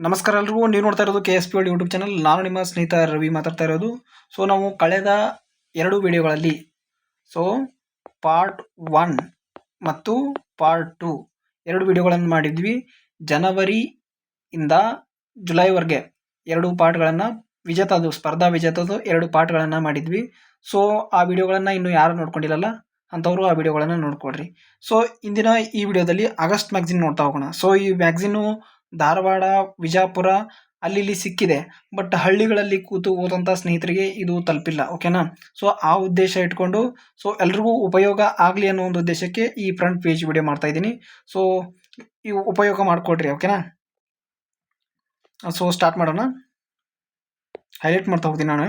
ನಮಸ್ಕಾರ ಎಲ್ರಿಗೂ. ನೀವು ನೋಡ್ತಾ ಇರೋದು KSP ಯೂಟ್ಯೂಬ್ ಚಾನಲ್. ನಾನು ನಿಮ್ಮ ಸ್ನೇಹಿತ ರವಿ ಮಾತಾಡ್ತಾ ಇರೋದು. ಸೊ ನಾವು ಕಳೆದ 2 ವಿಡಿಯೋಗಳಲ್ಲಿ ಪಾರ್ಟ್ 1 ಮತ್ತು ಪಾರ್ಟ್ 2 2 ವಿಡಿಯೋಗಳನ್ನು ಮಾಡಿದ್ವಿ. ಜನವರಿಯಿಂದ ಜುಲೈವರೆಗೆ 2 ಪಾರ್ಟ್ಗಳನ್ನು ಸ್ಪರ್ಧಾ ವಿಜೇತದು 2 ಪಾರ್ಟ್ಗಳನ್ನು ಮಾಡಿದ್ವಿ. ಸೊ ಆ ವಿಡಿಯೋಗಳನ್ನು ಇನ್ನೂ ಯಾರು ನೋಡ್ಕೊಂಡಿಲ್ಲಲ್ಲ ಅಂಥವ್ರು ಆ ವಿಡಿಯೋಗಳನ್ನು ನೋಡ್ಕೊಡ್ರಿ. ಸೊ ಇಂದಿನ ಈ ವಿಡಿಯೋದಲ್ಲಿ ಆಗಸ್ಟ್ ಮ್ಯಾಗ್ಝಿನ್ ನೋಡ್ತಾ ಹೋಗೋಣ. ಸೊ ಈ ಮ್ಯಾಗ್ಝಿನು ಧಾರವಾಡ, ವಿಜಾಪುರ ಅಲ್ಲಿ ಸಿಕ್ಕಿದೆ, ಬಟ್ ಹಳ್ಳಿಗಳಲ್ಲಿ ಕೂತು ಓದಂಥ ಸ್ನೇಹಿತರಿಗೆ ಇದು ತಲುಪಿಲ್ಲ. ಓಕೆನಾ. ಸೊ ಆ ಉದ್ದೇಶ ಇಟ್ಕೊಂಡು ಎಲ್ರಿಗೂ ಉಪಯೋಗ ಆಗಲಿ ಅನ್ನೋ ಒಂದು ಉದ್ದೇಶಕ್ಕೆ ಈ ಫ್ರಂಟ್ ಪೇಜ್ ವಿಡಿಯೋ ಮಾಡ್ತಾ ಇದ್ದೀನಿ. ಸೊ ಇವು ಉಪಯೋಗ ಮಾಡ್ಕೊಡ್ರಿ. ಓಕೆನಾ. ಸೊ ಸ್ಟಾರ್ಟ್ ಮಾಡೋಣ. ಹೈಲೈಟ್ ಮಾಡ್ತಾ ಹೋಗ್ತೀನಿ ನಾನು.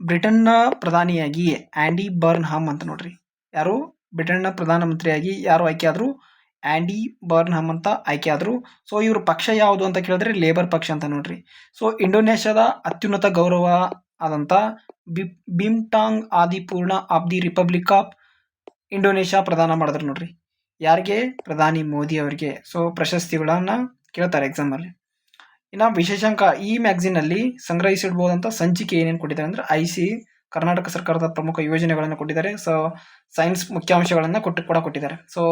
ಬ್ರಿಟನ್ನ ಪ್ರಧಾನಿಯಾಗಿ ಆ್ಯಂಡಿ ಬರ್ನ್ಹಮ್ ಅಂತ ನೋಡ್ರಿ. ಯಾರು ಬ್ರಿಟನ್ನ ಪ್ರಧಾನಮಂತ್ರಿಯಾಗಿ ಯಾರು ಆಯ್ಕೆ ಆದರು? ಆ್ಯಂಡಿ ಬರ್ನ್ಹಮ್ ಅಂತ ಆಯ್ಕೆ ಆದರು. ಸೊ ಇವ್ರ ಪಕ್ಷ ಯಾವುದು ಅಂತ ಕೇಳಿದ್ರೆ ಲೇಬರ್ ಪಕ್ಷ ಅಂತ ನೋಡ್ರಿ. ಸೊ ಇಂಡೋನೇಷ್ಯಾದ ಅತ್ಯುನ್ನತ ಗೌರವ ಆದಂಥ Bintang Adipurna of the Republic of Indonesia ಪ್ರದಾನ ಮಾಡಿದ್ರು ನೋಡ್ರಿ. ಯಾರಿಗೆ? ಪ್ರಧಾನಿ ಮೋದಿ ಅವರಿಗೆ. ಸೊ ಪ್ರಶಸ್ತಿಗಳನ್ನು ಕೇಳ್ತಾರೆ ಎಕ್ಸಾಮಲ್ಲಿ. ಇನ್ನು ವಿಶೇಷಾಂಕ, ಈ ಮ್ಯಾಗ್ಝಿನಲ್ಲಿ ಸಂಗ್ರಹಿಸಿಡ್ಬೋದಂತ ಸಂಚಿಕೆ ಏನೇನು ಕೊಟ್ಟಿದ್ದಾರೆ ಅಂದರೆ IC ಕರ್ನಾಟಕ ಸರ್ಕಾರದ ಪ್ರಮುಖ ಯೋಜನೆಗಳನ್ನು ಕೊಟ್ಟಿದ್ದಾರೆ. ಸೊ ಸೈನ್ಸ್ ಮುಖ್ಯಾಂಶಗಳನ್ನು ಕೊಟ್ಟಿದ್ದಾರೆ. ಸೊ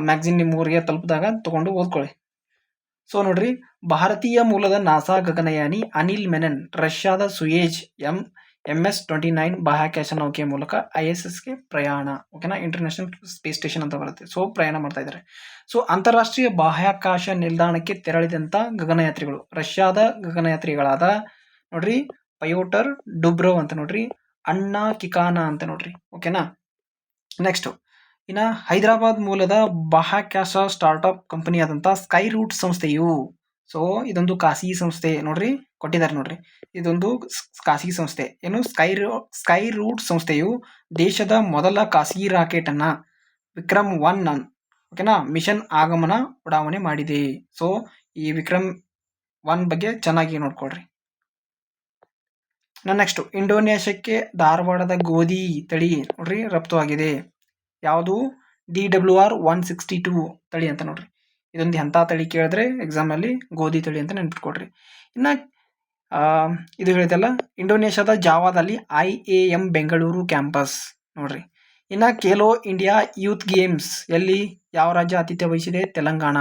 ಮ್ಯಾಗ್ಝಿನ್ ನಿಮ್ಮ ಊರಿಗೆ ತಲುಪಿದಾಗ ತಗೊಂಡು ಓದ್ಕೊಳ್ಳಿ. ಸೊ ನೋಡ್ರಿ, ಭಾರತೀಯ ಮೂಲದ ನಾಸಾ ಗಗನಯಾನಿ ಅನಿಲ್ ಮೆನನ್ ರಷ್ಯಾದ ಸುಯೇಜ್ MS-29 ಬಾಹ್ಯಾಕಾಶ ನೌಕೆಯ ಮೂಲಕ ISSಗೆ ಪ್ರಯಾಣ. ಓಕೆನಾ. ಇಂಟರ್ನ್ಯಾಷನಲ್ ಸ್ಪೇಸ್ ಸ್ಟೇಷನ್ ಅಂತ ಬರುತ್ತೆ. ಸೊ ಪ್ರಯಾಣ ಮಾಡ್ತಾ ಇದ್ದಾರೆ. ಸೊ ಅಂತಾರಾಷ್ಟ್ರೀಯ ಬಾಹ್ಯಾಕಾಶ ನಿಲ್ದಾಣಕ್ಕೆ ತೆರಳಿದಂಥ ಗಗನಯಾತ್ರಿಗಳು ರಷ್ಯಾದ ಗಗನಯಾತ್ರಿಗಳಾದ ನೋಡ್ರಿ ಪಯೋಟರ್ ಡುಬ್ರೋವ್ ಅಂತ ನೋಡ್ರಿ, ಅಣ್ಣಾ ಕಿಕಾನಾ ಅಂತ ನೋಡ್ರಿ. ಓಕೆನಾ. ನೆಕ್ಸ್ಟ್, ಇನ್ನು ಹೈದರಾಬಾದ್ ಮೂಲದ ಬಾಹ್ಯಾಕಾಶ ಸ್ಟಾರ್ಟ್ಅಪ್ ಕಂಪನಿಯಾದಂಥ ಸ್ಕೈ ರೂಟ್ ಸಂಸ್ಥೆಯು, ಸೊ ಇದೊಂದು ಖಾಸಗಿ ಸಂಸ್ಥೆ ನೋಡ್ರಿ, ಕೊಟ್ಟಿದ್ದಾರೆ ನೋಡ್ರಿ. ಇದೊಂದು ಖಾಸಗಿ ಸಂಸ್ಥೆ. ಏನು? ಸ್ಕೈ ರೂಟ್ ಸಂಸ್ಥೆಯು ದೇಶದ ಮೊದಲ ಖಾಸಗಿ ರಾಕೆಟ್ ಅನ್ನ ವಿಕ್ರಮ್ 1 ಓಕೆನಾ ಮಿಷನ್ ಆಗಮನ ಉಡಾವಣೆ ಮಾಡಿದೆ. ಸೊ ಈ ವಿಕ್ರಮ್ 1 ಬಗ್ಗೆ ಚೆನ್ನಾಗಿ ನೋಡ್ಕೊಳ್ರಿ. ನೆಕ್ಸ್ಟ್, ಇಂಡೋನೇಷ್ಯಾಕ್ಕೆ ಧಾರವಾಡದ ಗೋಧಿ ತಳಿ ನೋಡ್ರಿ ರಫ್ತು ಆಗಿದೆ. ಯಾವುದು? DWR 162 ತಳಿ ಅಂತ ನೋಡ್ರಿ. ಇದೊಂದು ಎಂಥ ತಳಿ ಕೇಳಿದ್ರೆ ಎಕ್ಸಾಮಲ್ಲಿ ಗೋಧಿ ತಳಿ ಅಂತ ನೆನ್ಪಿಟ್ಕೊಡ್ರಿ. ಇನ್ನು ಇದು ಹೇಳಿದಲ್ಲ, ಇಂಡೋನೇಷ್ಯಾದ ಜಾವಾದಲ್ಲಿ IAM ಬೆಂಗಳೂರು ಕ್ಯಾಂಪಸ್ ನೋಡ್ರಿ. ಇನ್ನು ಖೇಲೋ ಇಂಡಿಯಾ ಯೂತ್ ಗೇಮ್ಸ್ ಎಲ್ಲಿ ಯಾವ ರಾಜ್ಯ ಆತಿಥ್ಯ ವಹಿಸಿದೆ? ತೆಲಂಗಾಣ.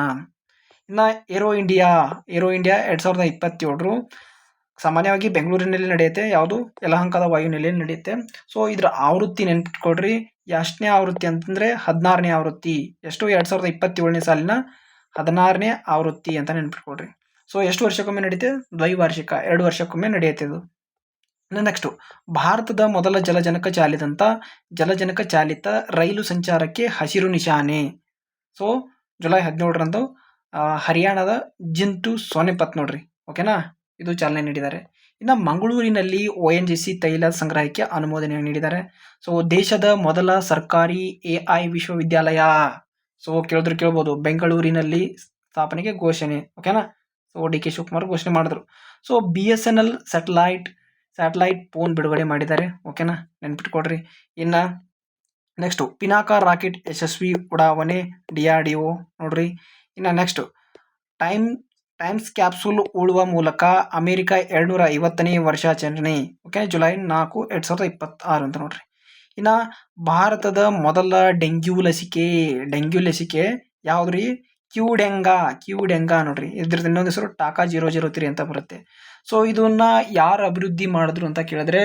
ಇನ್ನು ಏರೋ ಇಂಡಿಯಾ 2027 ಸಾಮಾನ್ಯವಾಗಿ ಬೆಂಗಳೂರಿನಲ್ಲಿ ನಡೆಯುತ್ತೆ. ಯಾವುದು? ಯಲಹಂಕದ ವಾಯುನೆಲೆಯಲ್ಲಿ ನಡೆಯುತ್ತೆ. ಸೊ ಇದರ ಆವೃತ್ತಿ ನೆನ್ಪಿಟ್ಕೊಡ್ರಿ. ಎಷ್ಟನೇ ಆವೃತ್ತಿ ಅಂತಂದರೆ 16ನೇ ಆವೃತ್ತಿ. ಎಷ್ಟು? 2027ನೇ ಸಾಲಿನ 16ನೇ ಆವೃತ್ತಿ ಅಂತ ನೆನ್ಪಿಟ್ಕೊಡ್ರಿ. ಸೊ ಎಷ್ಟು ವರ್ಷಕ್ಕೊಮ್ಮೆ ನಡೆಯುತ್ತೆ? ದ್ವೈವಾರ್ಷಿಕ, 2 ವರ್ಷಕ್ಕೊಮ್ಮೆ ನಡೆಯುತ್ತೆ ಇದು. ನೆಕ್ಸ್ಟು, ಭಾರತದ ಮೊದಲ ಜಲಜನಕ ಚಾಲಿತ ರೈಲು ಸಂಚಾರಕ್ಕೆ ಹಸಿರು ನಿಶಾನೆ. ಸೊ ಜುಲೈ 17ರಂದು ಹರಿಯಾಣದ ಜಿಂಟು ಸೋನೆಪತ್ ನೋಡ್ರಿ. ಓಕೆನಾ. ಇದು ಚಾಲನೆ ನೀಡಿದ್ದಾರೆ. ಇನ್ನು ಮಂಗಳೂರಿನಲ್ಲಿ ONGC ತೈಲ ಸಂಗ್ರಹಕ್ಕೆ ಅನುಮೋದನೆ ನೀಡಿದ್ದಾರೆ. ಸೊ ದೇಶದ ಮೊದಲ ಸರ್ಕಾರಿ AI ವಿಶ್ವವಿದ್ಯಾಲಯ, ಸೊ ಕೇಳ್ಬೋದು, ಬೆಂಗಳೂರಿನಲ್ಲಿ ಸ್ಥಾಪನೆಗೆ ಘೋಷಣೆ. ಓಕೆನಾ. ಸೊ DK ಶಿವಕುಮಾರ್ ಘೋಷಣೆ ಮಾಡಿದ್ರು. ಸೊ BSNL ಸ್ಯಾಟಲೈಟ್ ಫೋನ್ ಬಿಡುಗಡೆ ಮಾಡಿದ್ದಾರೆ. ಓಕೆನಾ, ನೆನ್ಪಿಟ್ಕೊಡ್ರಿ. ಇನ್ನು ನೆಕ್ಸ್ಟು, ಪಿನಾಕ ರಾಕೆಟ್ ಯಶಸ್ವಿ ಉಡಾವಣೆ DRDO ನೋಡ್ರಿ. ಇನ್ನು ನೆಕ್ಸ್ಟು, ಟೈಮ್ಸ್ ಕ್ಯಾಪ್ಸೂಲ್ ಉಳುವ ಮೂಲಕ ಅಮೆರಿಕ 250ನೇ ವರ್ಷಾಚರಣೆ. ಓಕೆ, ಜುಲೈ 4, 2026 ಅಂತ ನೋಡ್ರಿ. ಇನ್ನು ಭಾರತದ ಮೊದಲ ಡೆಂಗ್ಯೂ ಲಸಿಕೆ ಯಾವ್ದ್ರಿ? ಕ್ಯೂಡೆಂಗಾ ನೋಡ್ರಿ. ಇದ್ರದ್ದು ಇನ್ನೊಂದು ಹೆಸರು ಟಾಕಾ 003 ಅಂತ ಬರುತ್ತೆ. ಸೊ ಇದನ್ನ ಯಾರು ಅಭಿವೃದ್ಧಿ ಮಾಡಿದ್ರು ಅಂತ ಕೇಳಿದ್ರೆ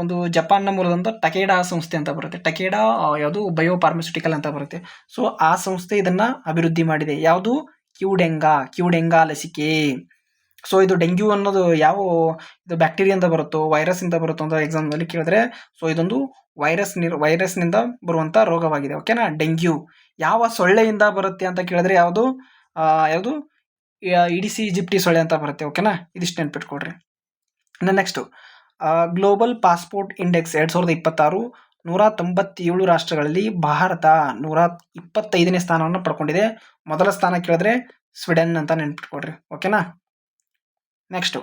ಒಂದು ಜಪಾನ್ನ ಮೂಲದಂತ ಟಕೇಡಾ ಸಂಸ್ಥೆ ಅಂತ ಬರುತ್ತೆ. ಟಕೇಡಾ ಯಾವುದು? ಬಯೋಫಾರ್ಮಸ್ಯೂಟಿಕಲ್ ಅಂತ ಬರುತ್ತೆ. ಸೊ ಆ ಸಂಸ್ಥೆ ಇದನ್ನ ಅಭಿವೃದ್ಧಿ ಮಾಡಿದೆ. ಯಾವುದು? ಕ್ಯೂಡೆಂಗಾ ಲಸಿಕೆ. ಸೊ ಇದು ಡೆಂಗ್ಯೂ ಅನ್ನೋದು ಇದು ಬ್ಯಾಕ್ಟೀರಿಯಿಂದ ಬರುತ್ತೋ ವೈರಸ್ ಇಂದ ಬರುತ್ತೋ ಅಂತ ಎಕ್ಸಾಮ್ನಲ್ಲಿ ಕೇಳಿದ್ರೆ, ಸೊ ಇದೊಂದು ವೈರಸ್ನಿಂದ ಬರುವಂಥ ರೋಗವಾಗಿದೆ. ಓಕೆನಾ. ಡೆಂಗ್ಯೂ ಯಾವ ಸೊಳ್ಳೆಯಿಂದ ಬರುತ್ತೆ ಅಂತ ಕೇಳಿದ್ರೆ ಯಾವುದು? ಇಡಿಸಿ ಈಜಿಪ್ಟಿ ಸೊಳ್ಳೆ ಅಂತ ಬರುತ್ತೆ. ಓಕೆನಾ. ಇದಿಷ್ಟು ನೆನ್ಪಿಟ್ಕೊಡ್ರಿ. ನೆಕ್ಸ್ಟು, ಗ್ಲೋಬಲ್ ಪಾಸ್ಪೋರ್ಟ್ ಇಂಡೆಕ್ಸ್ 2026 197 ರಾಷ್ಟ್ರಗಳಲ್ಲಿ ಭಾರತ 125ನೇ ಸ್ಥಾನವನ್ನು ಪಡ್ಕೊಂಡಿದೆ. ಮೊದಲ ಸ್ಥಾನ ಕೇಳಿದ್ರೆ ಸ್ವೀಡನ್ ಅಂತ ನೆನ್ಪಿಟ್ಕೊಡ್ರಿ. ಓಕೆನಾ. ನೆಕ್ಸ್ಟು,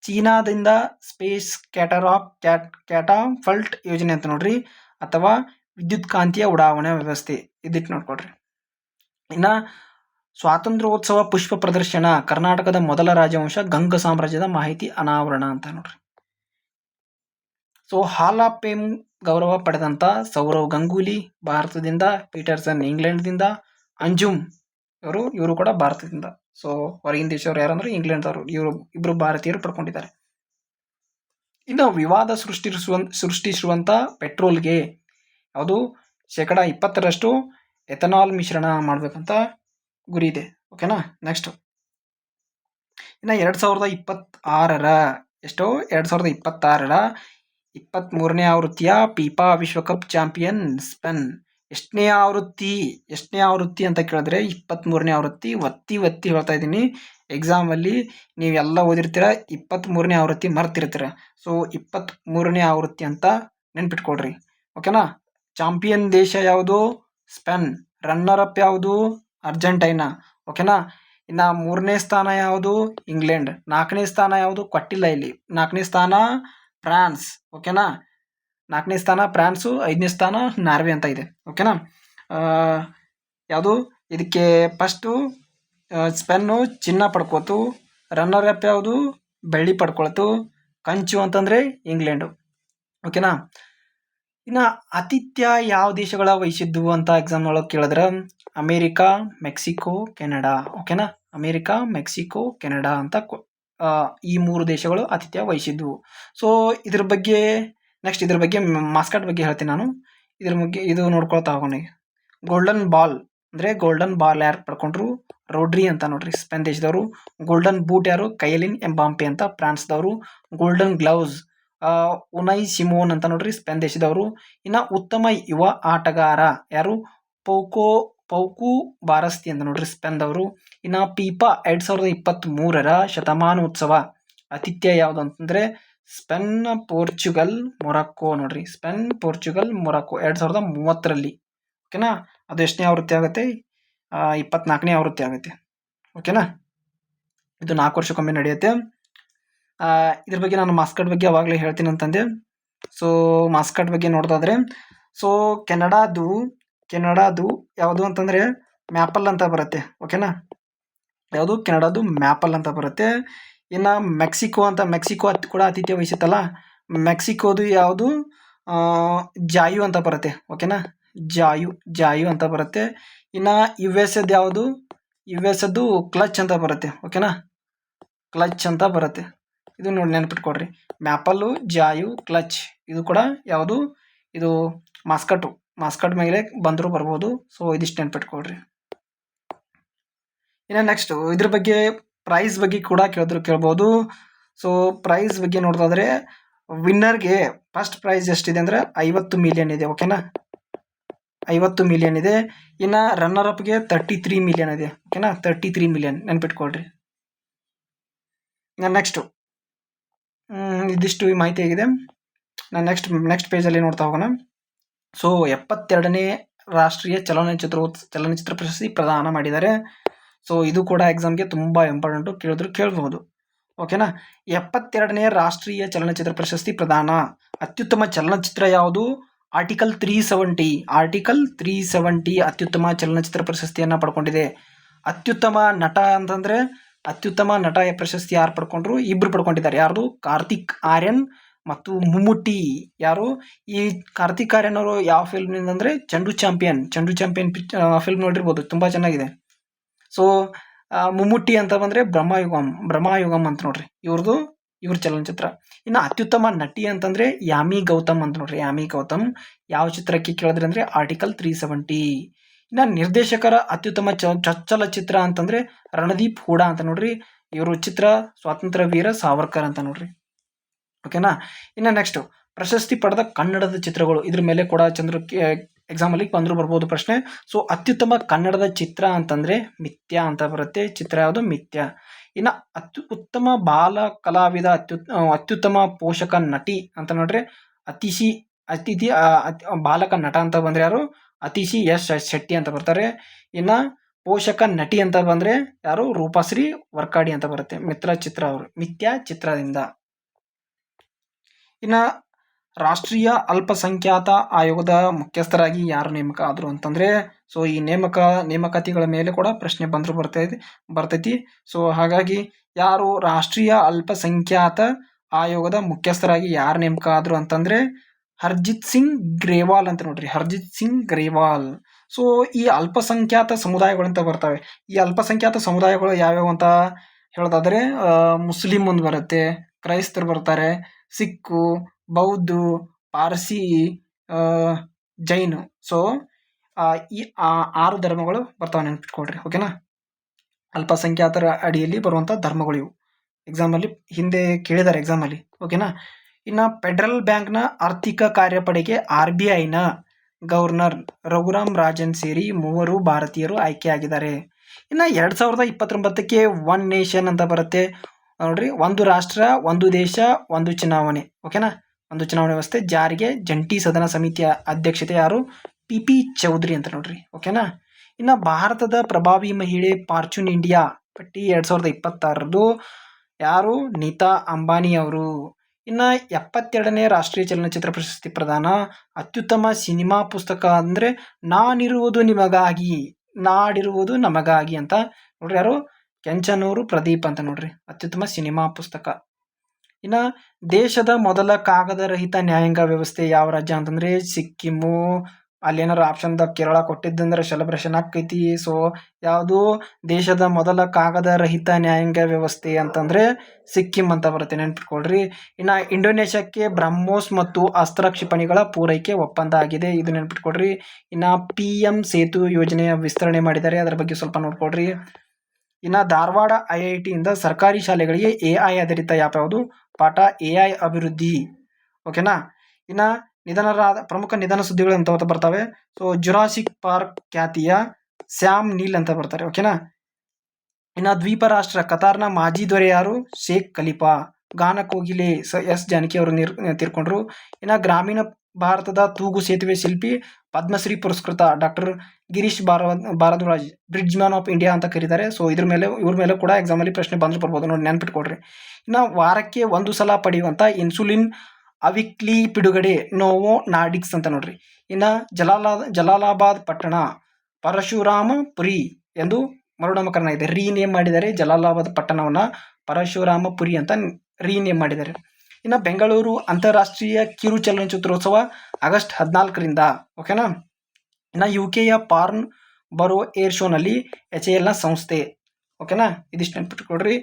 ಚೀನಾದಿಂದ ಸ್ಪೇಸ್ ಕ್ಯಾಟಾಫಲ್ಟ್ ಯೋಜನೆ ಅಂತ ನೋಡ್ರಿ, ಅಥವಾ ವಿದ್ಯುತ್ ಕಾಂತೀಯ ಉಡಾವಣಾ ವ್ಯವಸ್ಥೆ. ಇದಿಟ್ಟು ನೋಡ್ಕೊಡ್ರಿ. ಇನ್ನು ಸ್ವಾತಂತ್ರ್ಯೋತ್ಸವ ಪುಷ್ಪ ಪ್ರದರ್ಶನ, ಕರ್ನಾಟಕದ ಮೊದಲ ರಾಜವಂಶ ಗಂಗ ಸಾಮ್ರಾಜ್ಯದ ಮಾಹಿತಿ ಅನಾವರಣ ಅಂತ ನೋಡ್ರಿ. ಸೊ ಹಾಲ್ ಆಫ್ ಫೇಮ್ ಗೌರವ ಪಡೆದಂತ ಸೌರವ್ ಗಂಗೂಲಿ ಭಾರತದಿಂದ, ಪೀಟರ್ಸನ್ ಇಂಗ್ಲೆಂಡ್ದಿಂದ, ಅಂಜುಮ್ ಇವರು ಕೂಡ ಭಾರತದಿಂದ. ಸೊ ಹೊರಗಿನ ದೇಶವ್ರು ಯಾರಂದ್ರೆ ಇಂಗ್ಲೆಂಡ್ದವರು, ಇವರು ಇಬ್ರು ಭಾರತೀಯರು ಪಡ್ಕೊಂಡಿದ್ದಾರೆ. ಇನ್ನು ವಿವಾದ ಸೃಷ್ಟಿಸುವಂತ ಪೆಟ್ರೋಲ್ಗೆ ಯಾವುದು 20% ಎಥನಾಲ್ ಮಿಶ್ರಣ ಮಾಡ್ಬೇಕಂತ ಗುರಿ ಇದೆ. ಓಕೆನಾ. ನೆಕ್ಸ್ಟ್ ಇನ್ನು 2026 ಎಷ್ಟು 2026 23ನೇ ಆವೃತ್ತಿಯ ಫಿಫಾ ವಿಶ್ವಕಪ್ ಚಾಂಪಿಯನ್ ಸ್ಪೇನ್. ಎಷ್ಟನೇ ಆವೃತ್ತಿ ಅಂತ ಕೇಳಿದ್ರೆ 23ನೇ ಆವೃತ್ತಿ. ಒತ್ತಿ ಹೇಳ್ತಾ ಇದ್ದೀನಿ, ಎಕ್ಸಾಮಲ್ಲಿ ನೀವೆಲ್ಲ ಓದಿರ್ತೀರ, 23ನೇ ಆವೃತ್ತಿ ಮರ್ತಿರ್ತೀರ. ಸೊ 23ನೇ ಆವೃತ್ತಿ ಅಂತ ನೆನ್ಪಿಟ್ಕೊಡ್ರಿ. ಓಕೆನಾ. ಚಾಂಪಿಯನ್ ದೇಶ ಯಾವುದು? ಸ್ಪೇನ್. ರನ್ನರ್ ಅಪ್ ಯಾವುದು? ಅರ್ಜೆಂಟೈನಾ. ಓಕೆನಾ. ಇನ್ನು 3ನೇ ಸ್ಥಾನ ಯಾವುದು? ಇಂಗ್ಲೆಂಡ್. 4ನೇ ಸ್ಥಾನ ಯಾವುದು? ಕೊಟ್ಟಿಲ್ಲ ಇಲ್ಲಿ. 4ನೇ ಸ್ಥಾನ ಫ್ರಾನ್ಸ್. ಓಕೆನಾ. 4ನೇ ಸ್ಥಾನ ಫ್ರಾನ್ಸು, 5ನೇ ಸ್ಥಾನ ನಾರ್ವೆ ಅಂತ ಇದೆ. ಓಕೆನಾ. ಯಾವುದು ಇದಕ್ಕೆ ಫಸ್ಟು ಸ್ಪೇನ್ನು ಚಿನ್ನ ಪಡ್ಕೋತು, ರನ್ನರ್ ಅಪ್ ಯಾವುದು? ಬೆಳ್ಳಿ ಪಡ್ಕೊಳ್ತು, ಕಂಚು ಅಂತಂದರೆ ಇಂಗ್ಲೆಂಡು. ಓಕೆನಾ. ಇನ್ನು ಆತಿಥ್ಯ ಯಾವ ದೇಶಗಳ ವಹಿಸಿದ್ವು ಅಂತ ಎಕ್ಸಾಮ್ ಒಳಗೆ ಕೇಳಿದ್ರೆ ಅಮೇರಿಕಾ, ಮೆಕ್ಸಿಕೋ, ಕೆನಡಾ. ಓಕೆನಾ. ಅಮೇರಿಕಾ, ಮೆಕ್ಸಿಕೋ, ಕೆನಡಾ ಅಂತ ಈ 3 ದೇಶಗಳು ಆತಿಥ್ಯ ವಹಿಸಿದ್ವು. ಸೊ ಇದ್ರ ಬಗ್ಗೆ ಮಾಸ್ಕಟ್ ಬಗ್ಗೆ ಹೇಳ್ತೀನಿ ನಾನು. ಇದ್ರ ಬಗ್ಗೆ ಇದು ನೋಡ್ಕೊಳ್ತಾ ಹೋಗೋಣ. ಗೋಲ್ಡನ್ ಬಾಲ್ ಯಾರು ಪಡ್ಕೊಂಡ್ರು? ರೋಡ್ರಿ ಅಂತ ನೋಡ್ರಿ, ಸ್ಪೇನ್ ದೇಶದವರು. ಗೋಲ್ಡನ್ ಬೂಟ್ ಯಾರು? ಕೈಲಿನ್ ಎಂಬಾಂಪೆ ಅಂತ ಫ್ರಾನ್ಸ್ದವರು. ಗೋಲ್ಡನ್ ಗ್ಲೌಸ್ ಉನೈ ಸಿಮೋನ್ ಅಂತ ನೋಡ್ರಿ, ಸ್ಪೇನ್ ದೇಶದವರು. ಇನ್ನು ಉತ್ತಮ ಯುವ ಆಟಗಾರ ಯಾರು? ಪೌಕು ಬಾರಸ್ತಿ ಅಂತ ನೋಡ್ರಿ, ಸ್ಪೇನ್ದವರು. ಇನ್ನು ಫಿಫಾ 2023 ಶತಮಾನೋತ್ಸವ ಆತಿಥ್ಯ ಯಾವುದು ಅಂತಂದ್ರೆ ಸ್ಪೇನ್, ಪೋರ್ಚುಗಲ್, ಮೊರಾಕೋ ನೋಡ್ರಿ. Spain, Portugal, Morocco 2030. ಓಕೆನಾ. ಅದು ಎಷ್ಟನೇ ಆವೃತ್ತಿ ಆಗುತ್ತೆ? 24ನೇ ಆವೃತ್ತಿ ಆಗುತ್ತೆ. ಓಕೆನಾ. ಇದು 4 ವರ್ಷಕ್ಕೊಮ್ಮೆ ನಡೆಯುತ್ತೆ. ಇದ್ರ ಬಗ್ಗೆ ನಾನು ಮಾಸ್ಕಟ್ ಬಗ್ಗೆ ಅವಾಗಲೇ ಹೇಳ್ತೀನಿ ಅಂತಂದೆ. ಸೊ ಮಾಸ್ಕಟ್ ಬಗ್ಗೆ ನೋಡೋದಾದ್ರೆ, ಸೊ ಕೆನಡಾದು ಯಾವುದು ಅಂತಂದರೆ ಮ್ಯಾಪಲ್ ಅಂತ ಬರುತ್ತೆ. ಓಕೆನಾ. ಯಾವುದು? ಕೆನಡಾದು ಮ್ಯಾಪಲ್ ಅಂತ ಬರುತ್ತೆ. ಇನ್ನು ಮೆಕ್ಸಿಕೋ ಕೂಡ ಆತಿಥ್ಯ ವಹಿಸುತ್ತಲ್ಲ, ಮೆಕ್ಸಿಕೋದು ಯಾವುದು? ಜಾಯು ಅಂತ ಬರುತ್ತೆ. ಓಕೆನಾ. ಜಾಯು ಅಂತ ಬರುತ್ತೆ. ಇನ್ನು US ಯಾವುದು? US ಕ್ಲಚ್ ಅಂತ ಬರುತ್ತೆ. ಓಕೆನಾ. ಕ್ಲಚ್ ಅಂತ ಬರುತ್ತೆ. ಇದು ನೋಡಿ ನೆನ್ಪಿಟ್ಕೊಡ್ರಿ. ಮ್ಯಾಪಲ್ಲು, ಜಾಯು, ಕ್ಲಚ್. ಇದು ಕೂಡ ಯಾವುದು? ಇದು ಮಾಸ್ಕಟ್ ಮೇಲೆ ಬಂದರೂ ಬರ್ಬೋದು. ಸೊ ಇದಿಷ್ಟು ನೆನ್ಪಿಟ್ಕೊಡ್ರಿ. ಇನ್ನು ನೆಕ್ಸ್ಟ್ ಇದ್ರ ಬಗ್ಗೆ ಪ್ರೈಸ್ ಬಗ್ಗೆ ಕೂಡ ಕೇಳ್ಬೋದು. ಸೊ ಪ್ರೈಸ್ ಬಗ್ಗೆ ನೋಡೋದಾದ್ರೆ ವಿನ್ನರ್ಗೆ ಫಸ್ಟ್ ಪ್ರೈಸ್ ಎಷ್ಟಿದೆ ಅಂದರೆ 50 ಮಿಲಿಯನ್ ಇದೆ. ಓಕೆನಾ. 50 ಮಿಲಿಯನ್ ಇದೆ. ಇನ್ನು ರನ್ನರ್ ಅಪ್ಗೆ 33 ಮಿಲಿಯನ್ ಇದೆ. ಓಕೆನಾ. 33 ಮಿಲಿಯನ್ ನೆನ್ಪಿಟ್ಕೊಳ್ರಿ. ನೆಕ್ಸ್ಟು ಇದಿಷ್ಟು ಮಾಹಿತಿ ಆಗಿದೆ. ನಾನು ನೆಕ್ಸ್ಟ್ ಪೇಜಲ್ಲಿ ನೋಡ್ತಾ ಹೋಗೋಣ. ಸೊ 72ನೇ ರಾಷ್ಟ್ರೀಯ ಚಲನಚಿತ್ರ ಪ್ರಶಸ್ತಿ ಪ್ರದಾನ ಮಾಡಿದ್ದಾರೆ. ಸೊ ಇದು ಕೂಡ ಎಕ್ಸಾಮ್ಗೆ ತುಂಬ ಇಂಪಾರ್ಟೆಂಟು, ಕೇಳಬಹುದು. ಓಕೆನಾ. 72ನೇ ರಾಷ್ಟ್ರೀಯ ಚಲನಚಿತ್ರ ಪ್ರಶಸ್ತಿ ಪ್ರದಾನ. ಅತ್ಯುತ್ತಮ ಚಲನಚಿತ್ರ ಯಾವುದು? ಆರ್ಟಿಕಲ್ 370 ಅತ್ಯುತ್ತಮ ಚಲನಚಿತ್ರ ಪ್ರಶಸ್ತಿಯನ್ನು ಪಡ್ಕೊಂಡಿದೆ. ಅತ್ಯುತ್ತಮ ನಟ ಅಂತಂದರೆ ಅತ್ಯುತ್ತಮ ನಟ ಪ್ರಶಸ್ತಿ ಯಾರು ಪಡ್ಕೊಂಡ್ರು? ಇಬ್ಬರು ಪಡ್ಕೊಂಡಿದ್ದಾರೆ. ಯಾರು? ಕಾರ್ತಿಕ್ ಆರ್ಯನ್ ಮತ್ತು ಮಮ್ಮುಟ್ಟಿ. ಯಾರು? ಈ ಕಾರ್ತಿಕ್ ಆರ್ಯನ್ ಅವರು ಯಾವ ಫಿಲ್ಮ್ನಿಂದ ಅಂದರೆ ಚಂಡು ಚಾಂಪಿಯನ್ ಫಿಲ್ಮ್ ನೋಡಿರ್ಬೋದು, ತುಂಬ ಚೆನ್ನಾಗಿದೆ. ಸೊ ಮಮ್ಮುಟ್ಟಿ ಅಂತ ಬಂದರೆ ಬ್ರಹ್ಮಯುಗಂ ಅಂತ ನೋಡ್ರಿ, ಇವ್ರ ಚಲನಚಿತ್ರ. ಇನ್ನು ಅತ್ಯುತ್ತಮ ನಟಿ ಅಂತಂದರೆ ಯಾಮಿ ಗೌತಮ್ ಅಂತ ನೋಡ್ರಿ. ಯಾಮಿ ಗೌತಮ್ ಯಾವ ಚಿತ್ರಕ್ಕೆ ಕೇಳಿದ್ರೆ ಅಂದರೆ ಆರ್ಟಿಕಲ್ 370. ಇನ್ನು ನಿರ್ದೇಶಕರ ಅತ್ಯುತ್ತಮ ಚಲನಚಿತ್ರ ಅಂತಂದರೆ ರಣದೀಪ್ ಹೂಡಾ ಅಂತ ನೋಡ್ರಿ. ಇವರು ಚಿತ್ರ ಸ್ವಾತಂತ್ರ್ಯ ವೀರ ಸಾವರ್ಕರ್ ಅಂತ ನೋಡ್ರಿ. ಓಕೆನಾ. ಇನ್ನು ನೆಕ್ಸ್ಟ್ ಪ್ರಶಸ್ತಿ ಪಡೆದ ಕನ್ನಡದ ಚಿತ್ರಗಳು. ಇದ್ರ ಮೇಲೆ ಕೂಡ ಎಕ್ಸಾಮಲ್ಲಿ ಬಂದರೂ ಬರ್ಬೋದು ಪ್ರಶ್ನೆ. ಸೊ ಅತ್ಯುತ್ತಮ ಕನ್ನಡದ ಚಿತ್ರ ಅಂತಂದರೆ ಮಿಥ್ಯ ಅಂತ ಬರುತ್ತೆ. ಚಿತ್ರ ಯಾವುದು? ಮಿಥ್ಯ. ಇನ್ನು ಉತ್ತಮ ಬಾಲ ಕಲಾವಿದ, ಅತ್ಯುತ್ತಮ ಪೋಷಕ ನಟಿ ಅಂತ ನೋಡ್ರಿ ಅತಿಥಿ ಬಾಲಕ ನಟ ಅಂತ ಬಂದರೆ ಯಾರು? ಅತಿಥಿ ಎಸ್ ಶೆಟ್ಟಿ ಅಂತ ಬರ್ತಾರೆ. ಇನ್ನು ಪೋಷಕ ನಟಿ ಅಂತ ಬಂದರೆ ಯಾರು? ರೂಪಶ್ರೀ ವರ್ಕಾಡಿ ಅಂತ ಬರುತ್ತೆ. ಮಿಥ್ಯ ಚಿತ್ರದಿಂದ. ಇನ್ನು ರಾಷ್ಟ್ರೀಯ ಅಲ್ಪಸಂಖ್ಯಾತ ಆಯೋಗದ ಮುಖ್ಯಸ್ಥರಾಗಿ ಯಾರು ನೇಮಕ ಆದರು ಅಂತಂದರೆ ಸೊ ಈ ನೇಮಕಾತಿಗಳ ಮೇಲೆ ಕೂಡ ಪ್ರಶ್ನೆ ಬರ್ತೈತಿ. ಸೊ ಹಾಗಾಗಿ ಯಾರು ರಾಷ್ಟ್ರೀಯ ಅಲ್ಪಸಂಖ್ಯಾತ ಆಯೋಗದ ಮುಖ್ಯಸ್ಥರಾಗಿ ಯಾರು ನೇಮಕ ಆದ್ರು ಅಂತಂದ್ರೆ ಹರ್ಜಿತ್ ಸಿಂಗ್ ಗ್ರೇವಾಲ್ ಅಂತ ನೋಡ್ರಿ, ಹರ್ಜಿತ್ ಸಿಂಗ್ ಗ್ರೇವಾಲ್. ಸೊ ಈ ಅಲ್ಪಸಂಖ್ಯಾತ ಸಮುದಾಯಗಳು ಅಂತ ಬರ್ತವೆ. ಈ ಅಲ್ಪಸಂಖ್ಯಾತ ಸಮುದಾಯಗಳು ಯಾವ್ಯಾವ ಅಂತ ಹೇಳೋದಾದ್ರೆ ಮುಸ್ಲಿಂ ಒಂದು ಬರುತ್ತೆ, ಕ್ರೈಸ್ತರು ಬರ್ತಾರೆ, ಸಿಕ್ಕು, ಬೌದ್ಧ, ಪಾರ್ಸಿ, ಜೈನ್. ಸೊ ಈ 6 ಧರ್ಮಗಳು ಬರ್ತಾವೆ, ನೆನ್ಪಿಟ್ಕೊಳ್ರಿ. ಓಕೆನಾ, ಅಲ್ಪಸಂಖ್ಯಾತರ ಅಡಿಯಲ್ಲಿ ಬರುವಂಥ ಧರ್ಮಗಳು ಇವು. ಎಕ್ಸಾಮಲ್ಲಿ ಹಿಂದೆ ಕೇಳಿದ್ದಾರೆ ಎಕ್ಸಾಮಲ್ಲಿ. ಓಕೆನಾ, ಇನ್ನು ಫೆಡರಲ್ ಬ್ಯಾಂಕ್ನ ಆರ್ಥಿಕ ಕಾರ್ಯಪಡೆಗೆ RBIನ ಗವರ್ನರ್ ರಘುರಾಮ್ ರಾಜನ್ ಸೇರಿ 3 ಭಾರತೀಯರು ಆಯ್ಕೆಯಾಗಿದ್ದಾರೆ. ಇನ್ನು 2029ಕ್ಕೆ ಒನ್ ನೇಷನ್ ಅಂತ ಬರುತ್ತೆ ನೋಡ್ರಿ, ಒಂದು ರಾಷ್ಟ್ರ ಒಂದು ದೇಶ ಒಂದು ಚುನಾವಣೆ. ಓಕೆನಾ, ಒಂದು ಚುನಾವಣೆ ವ್ಯವಸ್ಥೆ ಜಾರಿಗೆ ಜಂಟಿ ಸದನ ಸಮಿತಿಯ ಅಧ್ಯಕ್ಷತೆ ಯಾರು? PP ಚೌಧರಿ ಅಂತ ನೋಡ್ರಿ. ಓಕೆನಾ, ಇನ್ನು ಭಾರತದ ಪ್ರಭಾವಿ ಮಹಿಳೆ ಫಾರ್ಚೂನ್ ಇಂಡಿಯಾ ಪಟ್ಟಿ 2026 ಯಾರು? ನೀತಾ ಅಂಬಾನಿ ಅವರು. ಇನ್ನು 72ನೇ ರಾಷ್ಟ್ರೀಯ ಚಲನಚಿತ್ರ ಪ್ರಶಸ್ತಿ ಪ್ರದಾನ. ಅತ್ಯುತ್ತಮ ಸಿನಿಮಾ ಪುಸ್ತಕ ಅಂದರೆ ನಾನಿರುವುದು ನಿಮಗಾಗಿ, ನಾಡಿರುವುದು ನಮಗಾಗಿ ಅಂತ ನೋಡ್ರಿ. ಯಾರು? ಕೆಂಚನೂರು ಪ್ರದೀಪ್ ಅಂತ ನೋಡ್ರಿ, ಅತ್ಯುತ್ತಮ ಸಿನಿಮಾ ಪುಸ್ತಕ. ಇನ್ನು ದೇಶದ ಮೊದಲ ಕಾಗದ ರಹಿತ ನ್ಯಾಯಾಂಗ ವ್ಯವಸ್ಥೆ ಯಾವ ರಾಜ್ಯ ಅಂತಂದ್ರೆ ಸಿಕ್ಕಿಮು. ಅಲ್ಲಿ ಏನಾರು ಆಪ್ಷನ್ದಾಗ ಕೇರಳ ಕೊಟ್ಟಿದ್ದಂದ್ರೆ ಸೆಲೆಬ್ರೇಷನ್ ಆಕೈತಿ. ಸೊ ಯಾವುದು ದೇಶದ ಮೊದಲ ಕಾಗದ ರಹಿತ ನ್ಯಾಯಾಂಗ ವ್ಯವಸ್ಥೆ ಅಂತಂದ್ರೆ ಸಿಕ್ಕಿಂ ಅಂತ ಬರುತ್ತೆ, ನೆನ್ಪಿಟ್ಕೊಳ್ರಿ. ಇನ್ನು ಇಂಡೋನೇಷ್ಯಾಕ್ಕೆ ಬ್ರಹ್ಮೋಸ್ ಮತ್ತು ಅಸ್ತ್ರ ಕ್ಷಿಪಣಿಗಳ ಪೂರೈಕೆ ಒಪ್ಪಂದ ಆಗಿದೆ, ಇದು ನೆನ್ಪಿಟ್ಕೊಳ್ರಿ. ಇನ್ನು PM ಸೇತು ಯೋಜನೆಯ ವಿಸ್ತರಣೆ ಮಾಡಿದ್ದಾರೆ, ಅದರ ಬಗ್ಗೆ ಸ್ವಲ್ಪ ನೋಡ್ಕೊಳ್ರಿ. ಇನ್ನು ಧಾರವಾಡ IITಯಿಂದ ಸರ್ಕಾರಿ ಶಾಲೆಗಳಿಗೆ AI ಆಧಾರಿತ ಆ್ಯಪ್ ಯಾವುದು? ಪಾಠ AI ಅಭಿವೃದ್ಧಿ. ಓಕೆನಾ, ಇನ್ನು ಪ್ರಮುಖ ನಿಧನ ಸುದ್ದಿಗಳು ಅಂತ ಬರ್ತವೆ. ಸೊ ಜುರಾಸಿಕ್ ಪಾರ್ಕ್ ಖ್ಯಾತಿಯ ಸ್ಯಾಮ್ ನೀಲ್ ಅಂತ ಬರ್ತಾರೆ. ಓಕೆನಾ, ಇನ್ನು ದ್ವೀಪ ರಾಷ್ಟ್ರ ಕತಾರ್ನ ಮಾಜಿ ದೊರೆ ಯಾರು? ಶೇಖ್ ಖಲೀಫಾ. ಗಾನ ಕೋಗಿಲೆ S ಜಾನಕಿ ಅವರು ತೀರ್ಕೊಂಡ್ರು. ಇನ್ನು ಗ್ರಾಮೀಣ ಭಾರತದ ತೂಗು ಸೇತುವೆ ಶಿಲ್ಪಿ ಪದ್ಮಶ್ರೀ ಪುರಸ್ಕೃತ doctor Girish Bharadwaj bridge man of India ಅಂತ ಕರೀತಾರೆ. ಸೊ ಇವ್ರ ಮೇಲೆ ಕೂಡ ಎಕ್ಸಾಮಲ್ಲಿ ಪ್ರಶ್ನೆ ಬರ್ಬೋದು ನೋಡಿ, ನೆನ್ಪಿಟ್ಕೊಡ್ರಿ. ಇನ್ನು ವಾರಕ್ಕೆ 1 ಸಲ ಪಡೆಯುವಂಥ ಇನ್ಸುಲಿನ್ ಅವಿಕ್ಲಿ ಬಿಡುಗಡೆ ನೋವೋ ನಾರ್ಡಿಕ್ಸ್ ಅಂತ ನೋಡ್ರಿ. ಇನ್ನು ಜಲಾಲಾಬಾದ್ ಪಟ್ಟಣ ಪರಶುರಾಮಪುರಿ ಎಂದು ಮರುನಾಮಕರಣ ಇದೆ, ರೀನೇಮ್ ಮಾಡಿದ್ದಾರೆ. ಜಲಾಲಾಬಾದ್ ಪಟ್ಟಣವನ್ನ ಪರಶುರಾಮಪುರಿ ಅಂತ ರೀನೇಮ್ ಮಾಡಿದ್ದಾರೆ. ಇನ್ನು ಬೆಂಗಳೂರು ಅಂತಾರಾಷ್ಟ್ರೀಯ ಕಿರು ಚಲನಚಿತ್ರೋತ್ಸವ ಆಗಸ್ಟ್ 14ರಿಂದ. ಓಕೆನಾ, ಇನ್ನು UKಯ ಪಾರ್ನ್ ಬರೋ ಏರ್ ಶೋನಲ್ಲಿ HALನ ಸಂಸ್ಥೆ. ಓಕೆನಾ, ಇದಿಷ್ಟು ನೆನ್ಪಿಟ್ಕೊಡ್ರಿ.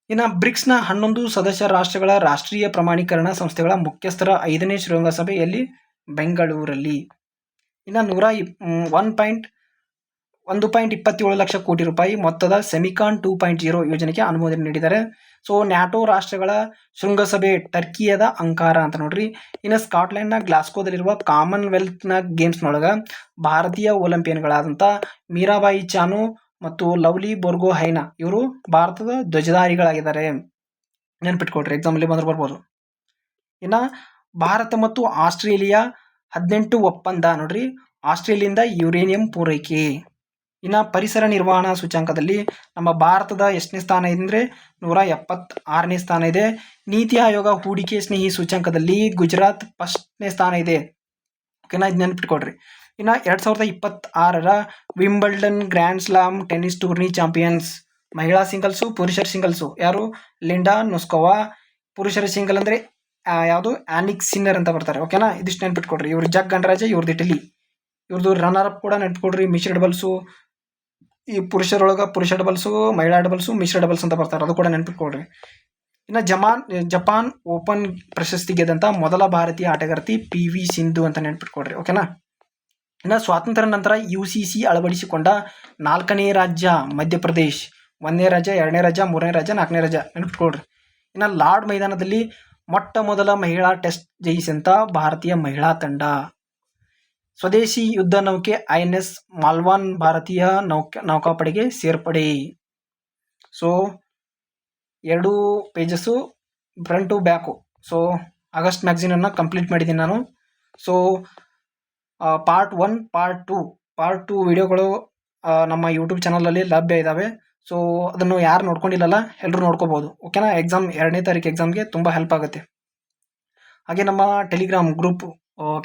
ಇನ್ನು ಬ್ರಿಕ್ಸ್ನ 11 ಸದಸ್ಯ ರಾಷ್ಟ್ರಗಳ ರಾಷ್ಟ್ರೀಯ ಪ್ರಮಾಣೀಕರಣ ಸಂಸ್ಥೆಗಳ ಮುಖ್ಯಸ್ಥರ 5ನೇ ಶೃಂಗಸಭೆಯಲ್ಲಿ ಬೆಂಗಳೂರಲ್ಲಿ. ಇನ್ನು 1.27 ಲಕ್ಷ ಕೋಟಿ ರೂಪಾಯಿ ಮೊತ್ತದ ಸೆಮಿಕಾನ್ 2.0 ಯೋಜನೆಗೆ ಅನುಮೋದನೆ ನೀಡಿದ್ದಾರೆ. ಸೊ ನ್ಯಾಟೋ ರಾಷ್ಟ್ರಗಳ ಶೃಂಗಸಭೆ ಟರ್ಕಿಯದ ಅಂಕಾರ ಅಂತ ನೋಡ್ರಿ. ಇನ್ನು ಸ್ಕಾಟ್ಲೆಂಡ್ನ ಗ್ಲಾಸ್ಕೋದಲ್ಲಿರುವ ಕಾಮನ್ವೆಲ್ತ್ನ ಗೇಮ್ಸ್ನೊಳಗೆ ಭಾರತೀಯ ಒಲಿಂಪಿಯನ್ಗಳಾದಂಥ ಮೀರಾಬಾಯಿ ಚಾನು ಮತ್ತು ಲವ್ಲಿ ಬೋರ್ಗೊಹೈನ್ ಇವರು ಭಾರತದ ಧ್ವಜಧಾರಿಗಳಾಗಿದ್ದಾರೆ, ನೆನ್ಪಿಟ್ಕೊಳ್ರಿ, ಎಕ್ಸಾಮಲ್ಲಿ ಬರ್ಬೋದು. ಇನ್ನು ಭಾರತ ಮತ್ತು ಆಸ್ಟ್ರೇಲಿಯಾ 18 ಒಪ್ಪಂದ ನೋಡ್ರಿ, ಆಸ್ಟ್ರೇಲಿಯಾದಿಂದ ಯುರೇನಿಯಂ ಪೂರೈಕೆ. ಇನ್ನು ಪರಿಸರ ನಿರ್ವಹಣಾ ಸೂಚ್ಯಂಕದಲ್ಲಿ ನಮ್ಮ ಭಾರತದ ಎಷ್ಟನೇ ಸ್ಥಾನ ಇದೆ ಅಂದರೆ 176ನೇ ಸ್ಥಾನ ಇದೆ. ನೀತಿ ಆಯೋಗ ಹೂಡಿಕೆ ಸ್ನೇಹಿ ಸೂಚ್ಯಂಕದಲ್ಲಿ ಗುಜರಾತ್ 1ನೇ ಸ್ಥಾನ ಇದೆ. ಓಕೆನಾ, ಇದು ನೆನ್ಪಿಟ್ಕೊಡ್ರಿ. ಇನ್ನು 2026 Wimbledon grand slam tennis tourney champions ಮಹಿಳಾ ಸಿಂಗಲ್ಸು, ಪುರುಷರ ಸಿಂಗಲ್ಸು ಯಾರು? ಲಿಂಡಾ ನೊಸ್ಕೊವಾ. ಪುರುಷರ ಸಿಂಗಲ್ ಅಂದರೆ ಯಾವುದು? ಆನಿಕ್ ಸಿನ್ನರ್ ಅಂತ ಬರ್ತಾರೆ. ಓಕೆನಾ, ಇದಿಷ್ಟು ನೆನ್ಪಿಟ್ಕೊಡ್ರಿ. ಇವ್ರು ಜಗ್ ಗಣರಾಜ, ಇವ್ರದ್ದು ಇಟಲಿ. ಇವ್ರದ್ದು ರನ್ನರ್ ಅಪ್ ಕೂಡ ನೆನ್ಪಿಟ್ಕೊಡ್ರಿ. ಮಿಶ್ರ ಡಬಲ್ಸು, ಈ ಪುರುಷರೊಳಗೆ ಪುರುಷ ಡಬಲ್ಸು, ಮಹಿಳಾ ಡಬಲ್ಸು, ಮಿಶ್ರ ಡಬಲ್ಸ್ ಅಂತ ಬರ್ತಾರೆ, ಅದು ಕೂಡ ನೆನ್ಪಿಟ್ಕೊಡ್ರಿ. ಇನ್ನು ಜಪಾನ್ ಓಪನ್ ಪ್ರಶಸ್ತಿ ಗೆದ್ದಂಥ ಮೊದಲ ಭಾರತೀಯ ಆಟಗಾರ್ತಿ PV ಸಿಂಧು ಅಂತ ನೆನ್ಪಿಟ್ಕೊಡ್ರಿ. ಓಕೆನಾ, ಇನ್ನು ಸ್ವಾತಂತ್ರ್ಯ ನಂತರ UCC ಅಳವಡಿಸಿಕೊಂಡ 4ನೇ ರಾಜ್ಯ ಮಧ್ಯಪ್ರದೇಶ್. 1ನೇ ರಾಜ್ಯ, 2ನೇ ರಾಜ್ಯ, 3ನೇ ರಾಜ್ಯ, 4ನೇ ರಾಜ್ಯ ನೆನ್ಪಿಟ್ಕೊಡ್ರಿ. ಇನ್ನು ಲಾರ್ಡ್ ಮೈದಾನದಲ್ಲಿ ಮೊಟ್ಟ ಮೊದಲ ಮಹಿಳಾ ಟೆಸ್ಟ್ ಜಯಿಸಿದಂಥ ಭಾರತೀಯ ಮಹಿಳಾ ತಂಡ. ಸ್ವದೇಶಿ ಯುದ್ಧ ನೌಕೆ INS ಮಾಲ್ವಾನ್ ಭಾರತೀಯ ನೌಕಾಪಡೆಗೆ ಸೇರ್ಪಡೆ. So 2 pages front to back. So August ಮ್ಯಾಗ್ಝಿನನ್ನು ಕಂಪ್ಲೀಟ್ ಮಾಡಿದ್ದೀನಿ ನಾನು. ಸೊ ಪಾರ್ಟ್ 1, ಪಾರ್ಟ್ 2 ವಿಡಿಯೋಗಳು ನಮ್ಮ ಯೂಟ್ಯೂಬ್ ಚಾನಲಲ್ಲಿ ಲಭ್ಯ ಇದ್ದಾವೆ. ಸೊ ಅದನ್ನು ಯಾರು ನೋಡ್ಕೊಂಡಿಲ್ಲಲ್ಲ ಎಲ್ಲರೂ ನೋಡ್ಕೋಬೋದು. ಓಕೆನಾ, 2ನೇ ತಾರೀಕು ಎಕ್ಸಾಮ್ಗೆ ತುಂಬ ಹೆಲ್ಪ್ ಆಗುತ್ತೆ. ಹಾಗೆ ನಮ್ಮ ಟೆಲಿಗ್ರಾಮ್ ಗ್ರೂಪ್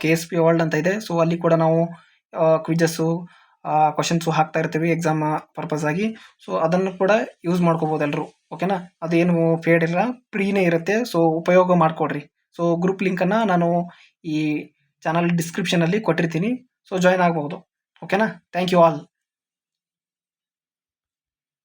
KSP ವರ್ಲ್ಡ್ ಅಂತ ಇದೆ. ಸೊ ಅಲ್ಲಿ ಕೂಡ ನಾವು ಕ್ವಿಜಸ್ಸು, ಕ್ವಶನ್ಸು ಹಾಕ್ತಾ ಇರ್ತೀವಿ ಎಕ್ಸಾಮ್ ಪರ್ಪಸ್ ಆಗಿ. ಸೊ ಅದನ್ನು ಕೂಡ ಯೂಸ್ ಮಾಡ್ಕೋಬೋದು ಎಲ್ಲರೂ. ಓಕೆನಾ? ಅದೇನು ಪೇಡ್ ಇಲ್ಲ, ಫ್ರೀನೇ ಇರುತ್ತೆ. ಸೊ ಉಪಯೋಗ ಮಾಡಿಕೊಡ್ರಿ. ಸೊ ಗ್ರೂಪ್ ಲಿಂಕನ್ನು ನಾನು ಈ ಚಾನಲ್ ಡಿಸ್ಕ್ರಿಪ್ಷನಲ್ಲಿ ಕೊಟ್ಟಿರ್ತೀನಿ. ಸೊ ಜಾಯ್ನ್ ಆಗ್ಬೋದು. ಓಕೆನಾ? Thank you all.